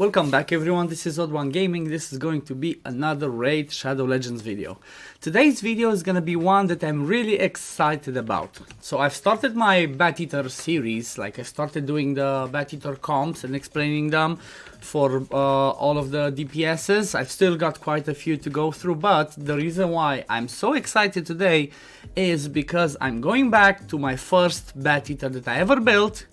Welcome back everyone, this is OddOneGaming. This is going to be another Raid Shadow Legends video. Today's video is gonna be one that I'm really excited about. So I've started my Bateater series, like I started doing the Bateater comps and explaining them for all of the DPSs. I've still got quite a few to go through, but the reason why I'm so excited today is because I'm going back to my first Bateater that I ever built.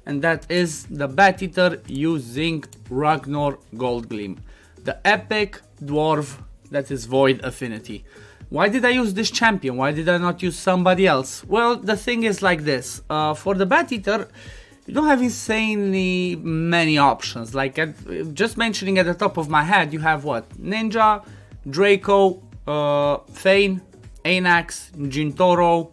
And that is the Bateater using Rugnor Goldgleam, the epic dwarf that is void affinity. Why did I use this champion? Why did I not use somebody else? Well, the thing is like this. For the Bateater, you don't have insanely many options. Like just mentioning at the top of my head, you have what? Ninja, Draco, Thane, Anax, Jintoro.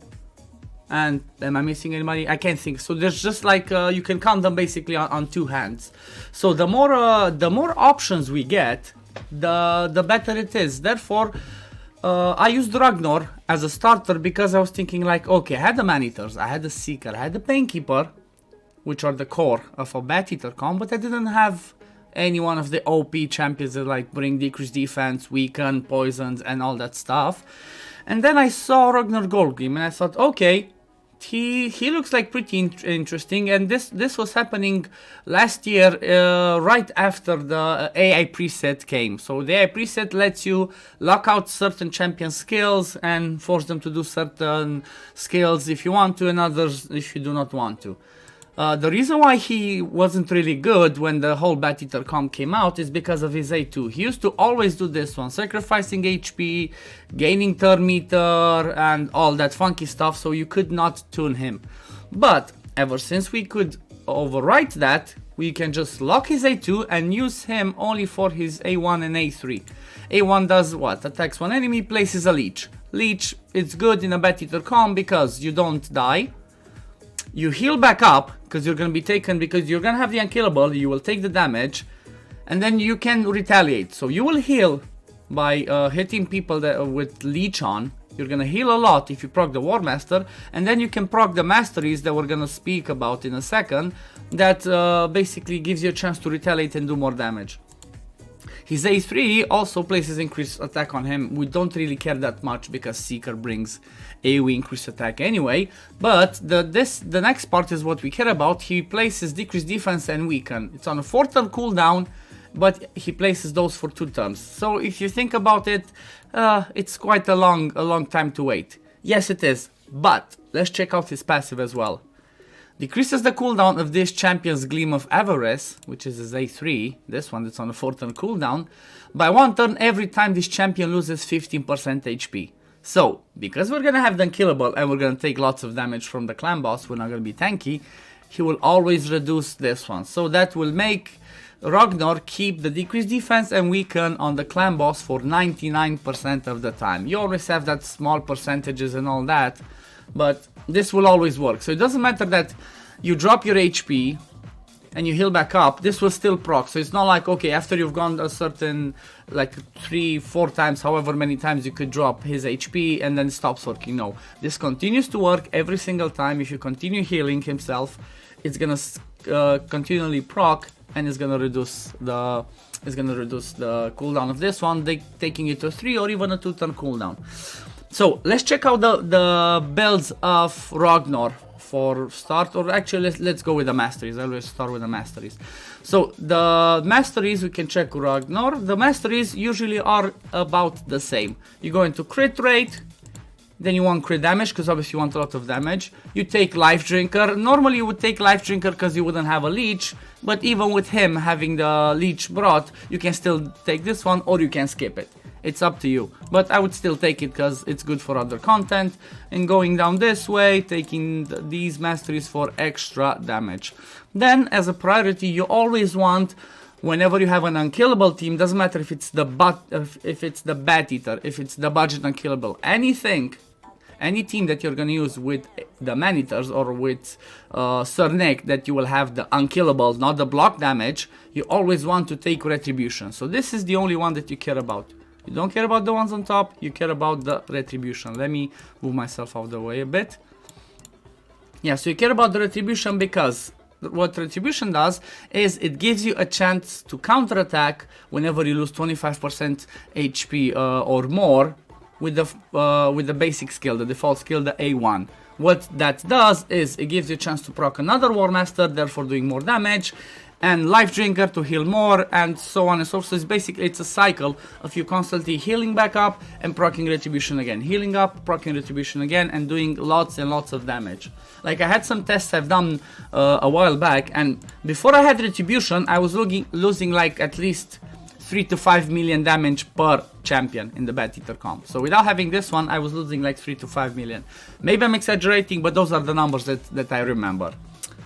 And am I missing anybody? I can't think. So there's just like you can count them basically on two hands. So the more options we get, the better it is. Therefore, I used Rugnor as a starter because I was thinking like, okay, I had the Man-Eaters, I had the Seeker, I had the Painkeeper, which are the core of a Bateater comp, but I didn't have any one of the OP champions that like bring decreased defense, weaken, poisons, and all that stuff. And then I saw Rugnor Goldgleam and I thought, okay, he looks like pretty interesting, and this was happening last year right after the AI preset came. So the AI preset lets you lock out certain champion skills and force them to do certain skills if you want to and others if you do not want to. The reason why he wasn't really good when the whole Bateater comp came out is because of his A2. He used to always do this one, sacrificing HP, gaining turn meter, and all that funky stuff, so you could not tune him. But ever since we could overwrite that, we can just lock his A2 and use him only for his A1 and A3. A1 does what? Attacks one enemy, places a leech. Leech, it's good in a Bateater comp because you don't die. You heal back up, because you're going to be taken, because you're going to have the unkillable, you will take the damage, and then you can retaliate. So you will heal by hitting people that, with leech on. You're going to heal a lot if you proc the War Master, and then you can proc the Masteries that we're going to speak about in a second, that basically gives you a chance to retaliate and do more damage. His A3 also places increased attack on him. We don't really care that much because Seeker brings AoE increased attack anyway. But the next part is what we care about. He places decreased defense and weaken. It's on a 4-turn cooldown, but he places those for 2 turns. So if you think about it, it's quite a long time to wait. Yes, it is. But let's check out his passive as well. Decreases the cooldown of this champion's Gleam of Avarice, which is his A3, this one that's on a 4-turn cooldown, by 1 turn every time this champion loses 15% HP. So, because we're gonna have the unkillable and we're gonna take lots of damage from the clan boss, we're not gonna be tanky, he will always reduce this one. So that will make Rugnor keep the decreased defense and weaken on the clan boss for 99% of the time. You always have that small percentages and all that, but this will always work. So it doesn't matter that you drop your HP and you heal back up, this will still proc. So it's not like, okay, after you've gone a certain, like 3-4 times, however many times you could drop his HP and then it stops working. No, this continues to work every single time. If you continue healing himself, it's gonna continually proc, and it's gonna reduce the cooldown of this one, taking it to a 3 or even a 2-turn cooldown. So let's check out the builds of Rugnor for start, or actually let's go with the Masteries. I always start with the Masteries. So the Masteries, we can check Rugnor. The Masteries usually are about the same. You go into crit rate, then you want crit damage because obviously you want a lot of damage. You take Life Drinker. Normally you would take Life Drinker because you wouldn't have a leech, but even with him having the leech brought, you can still take this one or you can skip it. It's up to you, but I would still take it because it's good for other content. And going down this way, taking these Masteries for extra damage. Then, as a priority, you always want, whenever you have an unkillable team, doesn't matter if it's the Bateater, if it's the budget unkillable, anything, any team that you're gonna use with the Man-Eaters or with Sir Nick, that you will have the unkillable, not the block damage, you always want to take Retribution. So this is the only one that you care about. You don't care about the ones on top, you care about the Retribution. Let me move myself out of the way a bit. Yeah, so you care about the Retribution because what Retribution does is it gives you a chance to counterattack whenever you lose 25% HP or more with the basic skill, the default skill, the A1. What that does is it gives you a chance to proc another War Master, therefore doing more damage, and Life Drinker to heal more, and so on and so forth. So it's a cycle of you constantly healing back up and proccing Retribution again, healing up, proccing Retribution again, and doing lots and lots of damage. Like, I had some tests I've done a while back, and before I had Retribution, I was losing like at least 3 to 5 million damage per champion in the Bateater comp. So without having this one, I was losing like 3 to 5 million. Maybe I'm exaggerating, but those are the numbers that I remember.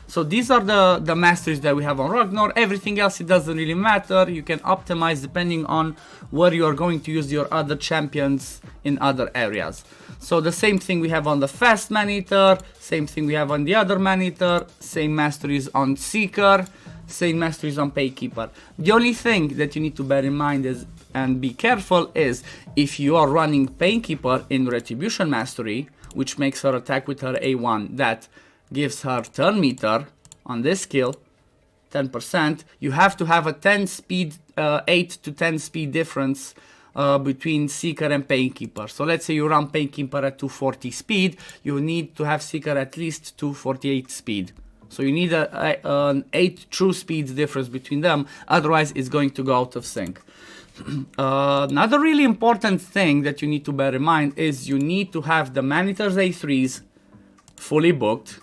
So these are the masteries that we have on Rugnor. Everything else, it doesn't really matter. You can optimize depending on where you are going to use your other champions in other areas. So the same thing we have on the fast Maneater, same thing we have on the other Maneater, same masteries on Seeker, same masteries on Paykeeper. The only thing that you need to bear in mind is, and be careful, is if you are running Paykeeper in Retribution Mastery, which makes her attack with her A1, that gives her turn meter on this skill, 10%, you have to have a 10 speed, 8 to 10 speed difference between Seeker and Paykeeper. So let's say you run Paykeeper at 240 speed, you need to have Seeker at least 248 speed. So you need an 8 true speeds difference between them, otherwise it's going to go out of sync. Another really important thing that you need to bear in mind is you need to have the Maneater's A3s fully booked.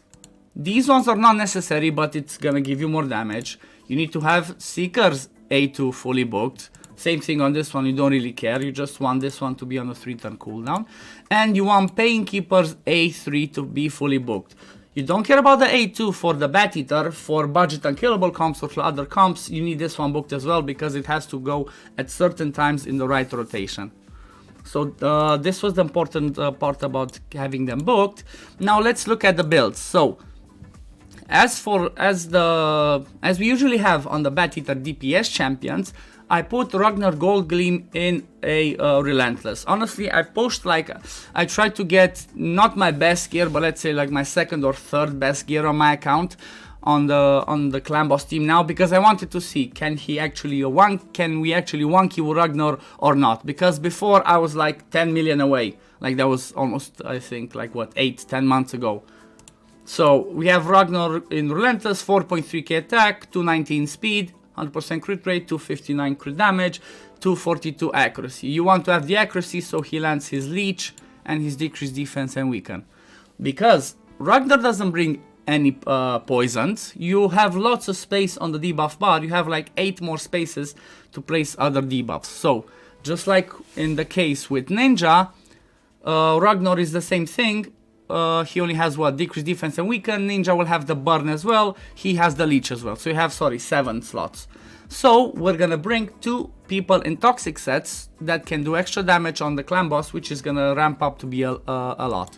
These ones are not necessary, but it's gonna give you more damage. You need to have Seeker's A2 fully booked. Same thing on this one, you don't really care, you just want this one to be on a 3-turn cooldown. And you want Paykeeper's A3 to be fully booked. You don't care about the A2 for the Bateater. For budget unkillable comps or for other comps, you need this one booked as well, because it has to go at certain times in the right rotation. So this was the important part about having them booked. Now let's look at the builds. So as we usually have on the Bateater DPS champions, I put Rugnor Goldgleam in a Relentless. Honestly, I tried to get not my best gear, but let's say like my second or third best gear on my account on the clan boss team now, because I wanted to see can we actually one kill Rugnor or not, because before I was like 10 million away. Like that was almost, I think, like what, 8-10 months ago. So we have Rugnor in Relentless, 4.3k attack, 219 speed, 100% crit rate, 259 crit damage, 242 accuracy. You want to have the accuracy so he lands his leech and his decreased defense and weaken. Because Rugnor doesn't bring any poisons, you have lots of space on the debuff bar. You have like 8 more spaces to place other debuffs. So just like in the case with Ninja, Rugnor is the same thing. He only has what? Decreased defense and weaken. Ninja will have the burn as well. He has the leech as well. So you have, 7 slots. So we're gonna bring 2 people in toxic sets that can do extra damage on the clan boss, which is gonna ramp up to be a lot.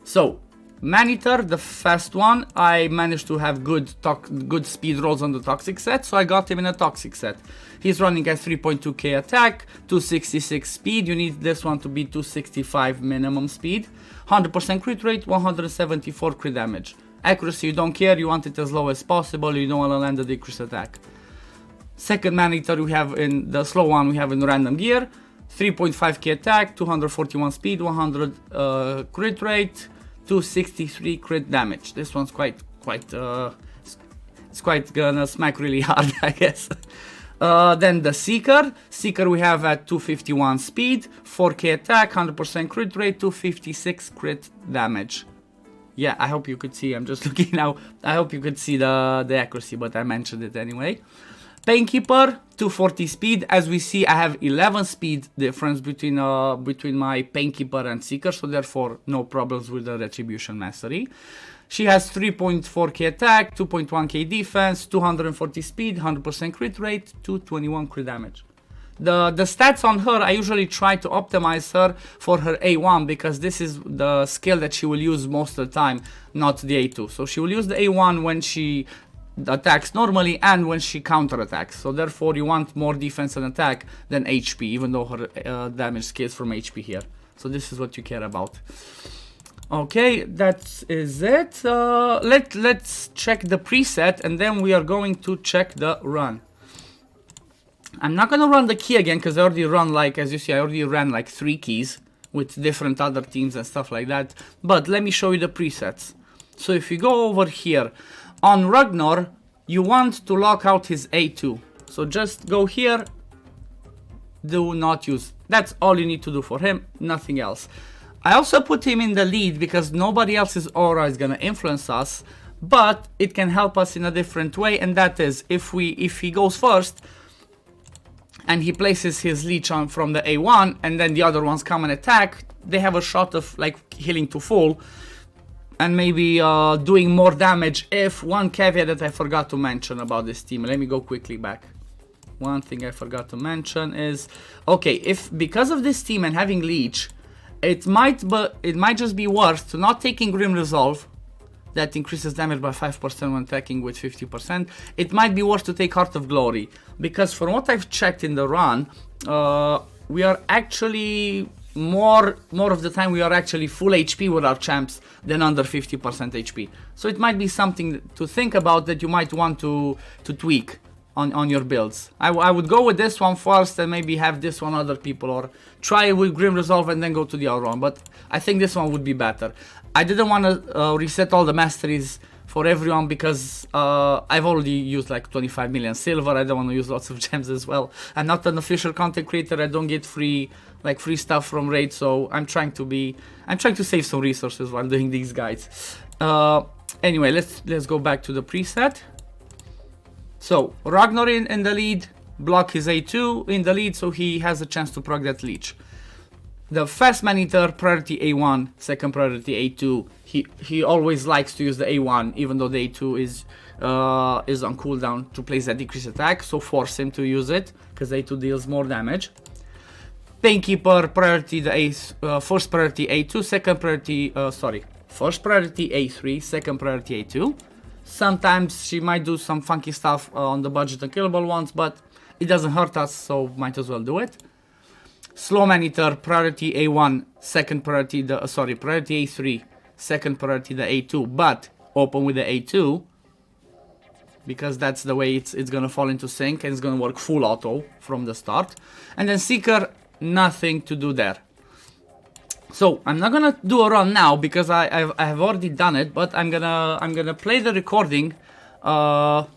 So Maneater, the fast one, I managed to have good speed rolls on the toxic set, so I got him in a toxic set. He's running at 3.2k attack, 266 speed. You need this one to be 265 minimum speed, 100% crit rate, 174 crit damage. Accuracy, you don't care, you want it as low as possible, you don't want to land a decreased attack. Second Maneater we have in the slow one, we have in random gear, 3.5k attack, 241 speed, 100 crit rate, 263 crit damage. This one's it's quite gonna smack really hard, I guess. Then the Seeker we have at 251 speed, 4k attack, 100% crit rate, 256 crit damage. Yeah, I hope you could see, I'm just looking now, I hope you could see the accuracy, but I mentioned it anyway. Paykeeper, 240 speed. As we see, I have 11 speed difference between my Paykeeper and Seeker, so therefore no problems with the Retribution Mastery. She has 3.4k attack, 2.1k defense, 240 speed, 100% crit rate, 221 crit damage. The stats on her, I usually try to optimize her for her A1, because this is the skill that she will use most of the time, not the A2. So she will use the A1 when she attacks normally and when she counterattacks. So therefore you want more defense and attack than HP, even though her damage scales from HP here. So this is what you care about. Okay, that is it. Let's check the preset, and then we are going to check the run. I'm not gonna run the key again because I already run, like, as you see, I already ran like 3 keys with different other teams and stuff like that. But let me show you the presets. So if you go over here on Rugnor, you want to lock out his A2. So just go here, do not use. That's all you need to do for him, nothing else. I also put him in the lead because nobody else's aura is gonna influence us, but it can help us in a different way, and that is if he goes first and he places his leech on from the A1 and then the other ones come and attack, they have a shot of like healing to full and maybe doing more damage. If one caveat that I forgot to mention about this team, let me go quickly back. One thing I forgot to mention is, okay, if because of this team and having leech, it might just be worth to not taking Grim Resolve, that increases damage by 5% when attacking with 50%. It might be worth to take Heart of Glory, because from what I've checked in the run, we are actually more of the time we are actually full HP with our champs than under 50% HP. So it might be something to think about that you might want to tweak on your builds. I would go with this one first and maybe have this one other people, or try it with Grim Resolve and then go to the other one, but I think this one would be better. I didn't want to reset all the masteries for everyone because I've already used like 25 million silver. I don't want to use lots of gems as well. I'm not an official content creator. I don't get free stuff from raid, so I'm trying to save some resources while doing these guides. Anyway, let's go back to the preset. So Rugnor in the lead, block his A2 in the lead, so he has a chance to proc that leech. The fast man-eater, priority A1, second priority A2. He always likes to use the A1, even though the A2 is on cooldown to place that decreased attack. So force him to use it because A2 deals more damage. Painkeeper, priority first priority A2, second priority first priority A3, second priority A2. Sometimes she might do some funky stuff on the budget and killable ones, but it doesn't hurt us, so might as well do it. Slow man-eater, priority A1, second priority priority A3, second priority the A2, but open with the A2 because that's the way it's gonna fall into sync and it's gonna work full auto from the start. And then Seeker, nothing to do there. So I'm not gonna do a run now because I have already done it, but I'm gonna play the recording. I'm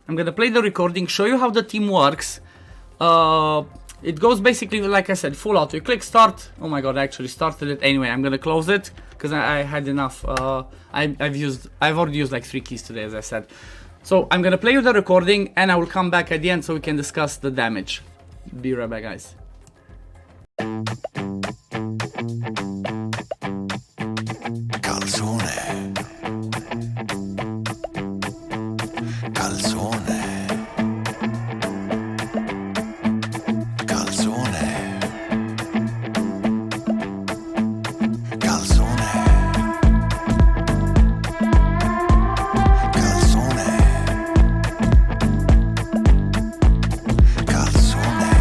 gonna play the recording, show you how the team works. It goes basically like I said, full auto. You click start. Oh my god, I actually started it. Anyway, I'm gonna close it because I had enough. I've already used like 3 keys today, as I said. So I'm gonna play you the recording and I will come back at the end so we can discuss the damage. Be right back, guys. Calzone. Calzone. Calzone. Calzone. Calzone. Calzone.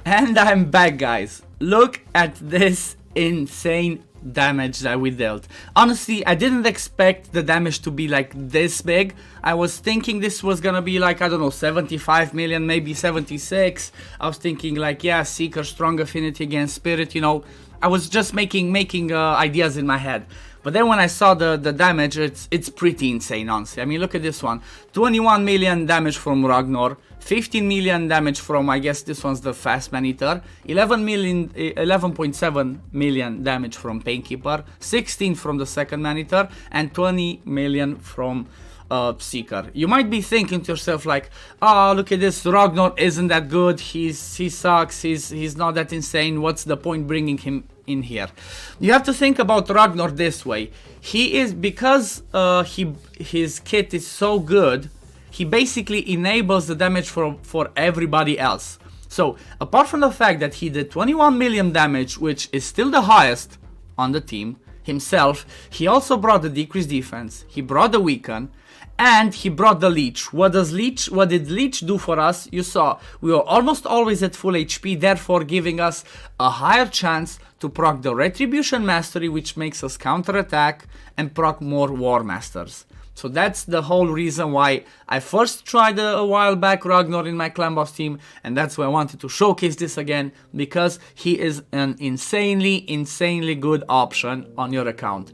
And I'm back, guys. Look at this insane damage that we dealt. Honestly, I didn't expect the damage to be like this big. I was thinking this was gonna be like, I don't know, 75 million, maybe 76. I was thinking like, yeah, Seeker, strong affinity against Spirit, you know. I was just making ideas in my head. But then when I saw the damage, it's pretty insane, honestly. I mean, look at this one. 21 million damage from Rugnor, 15 million damage from, I guess this one's the Fast Maneater, 11.7 million damage from Painkeeper, 16 from the second Maneater, and 20 million from Seeker. You might be thinking to yourself like, oh, look at this, Rugnor isn't that good, he sucks, he's not that insane, what's the point bringing him in here? You have to think about Rugnor this way. He is, because his kit is so good, he basically enables the damage for everybody else. So apart from the fact that he did 21 million damage, which is still the highest on the team himself, he also brought the decreased defense, he brought the weaken, and he brought the leech. What did leech do for us? You saw, we were almost always at full HP, therefore giving us a higher chance to proc the Retribution Mastery, which makes us counterattack and proc more War Masters. So that's the whole reason why I first tried a while back Rugnor in my clan boss team, and that's why I wanted to showcase this again, because he is an insanely good option on your account.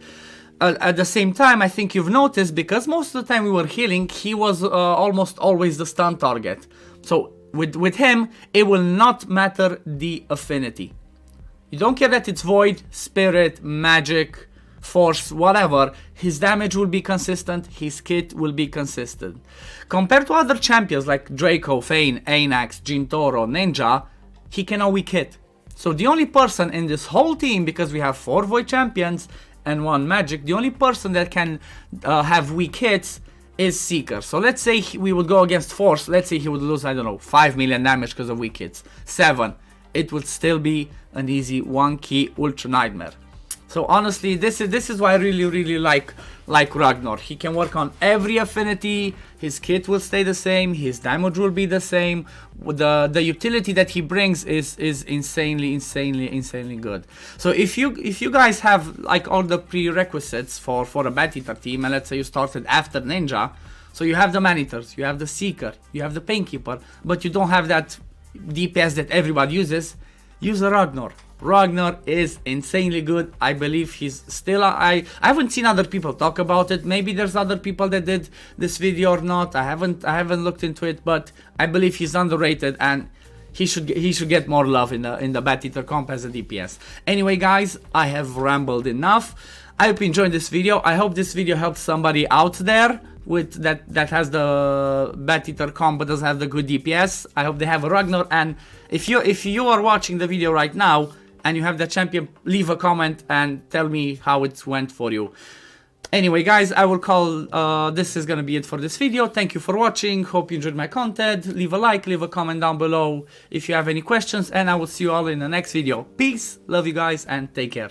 At the same time, I think you've noticed, because most of the time we were healing, he was almost always the stun target. So with him, it will not matter the affinity. You don't care that it's Void, Spirit, Magic, Force, whatever, his damage will be consistent, his kit will be consistent. Compared to other champions like Draco, Fane, Anax, Jintoro, Ninja, he cannot weak hit. So the only person in this whole team, because we have 4 Void champions and 1 Magic, the only person that can have weak hits is Seeker. So let's say we would go against Force, let's say he would lose, I don't know, 5 million damage because of weak hits, 7. It would still be an easy 1 key Ultra Nightmare. So honestly, this is why I really like Rugnor. He can work on every affinity, his kit will stay the same, his damage will be the same. The utility that he brings is insanely good. So if you guys have like all the prerequisites for a Bateater team, and let's say you started after Ninja, so you have the Maneaters, you have the Seeker, you have the Painkeeper, but you don't have that DPS that everybody uses, use a Rugnor. Rugnor is insanely good. I believe he's still, I haven't seen other people talk about it. Maybe there's other people that did this video or not. I haven't looked into it, but I believe he's underrated and he should get more love in the Bateater comp as a DPS. Anyway, guys, I have rambled enough. I hope you enjoyed this video. I hope this video helps somebody out there with that has the Bateater comp but doesn't have the good DPS. I hope they have a Rugnor, and if you are watching the video right now and you have the champion, leave a comment and tell me how it went for you. Anyway, guys, I will call, this is gonna be it for this video. Thank you for watching, hope you enjoyed my content. Leave a like, leave a comment down below if you have any questions, and I will see you all in the next video. Peace, love you guys, and take care.